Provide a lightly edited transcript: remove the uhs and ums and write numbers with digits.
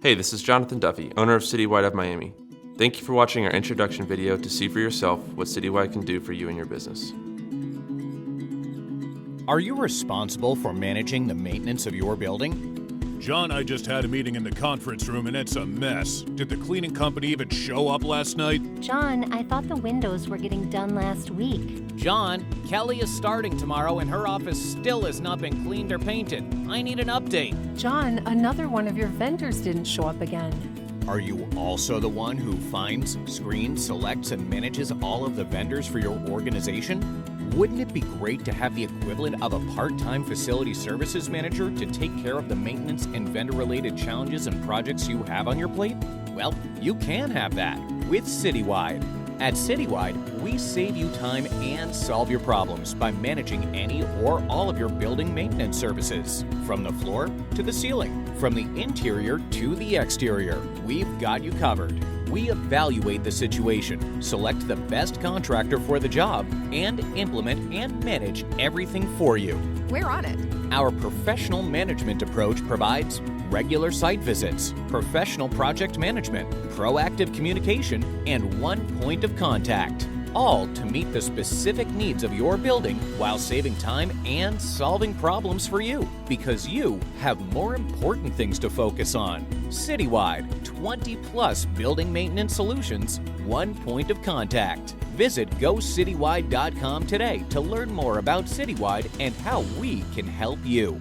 Hey, this is Jonathan Duffy, owner of Citywide of Miami. Thank you for watching our introduction video to see for yourself what Citywide can do for you and your business. Are you responsible for managing the maintenance of your building? John, I just had a meeting in the conference room and it's a mess. Did the cleaning company even show up last night? John, I thought the windows were getting done last week. John, Kelly is starting tomorrow and her office still has not been cleaned or painted. I need an update. John, another one of your vendors didn't show up again. Are you also the one who finds, screens, selects, and manages all of the vendors for your organization? Wouldn't it be great to have the equivalent of a part-time facility services manager to take care of the maintenance and vendor-related challenges and projects you have on your plate? Well, you can have that with Citywide. At Citywide, we save you time and solve your problems by managing any or all of your building maintenance services. From the floor to the ceiling, from the interior to the exterior, we've got you covered. We evaluate the situation, select the best contractor for the job, and implement and manage everything for you. We're on it. Our professional management approach provides regular site visits, professional project management, proactive communication, and one point of contact, all to meet the specific needs of your building while saving time and solving problems for you, because you have more important things to focus on. Citywide, 20+ building maintenance solutions, one point of contact. Visit GoCitywide.com today to learn more about Citywide and how we can help you.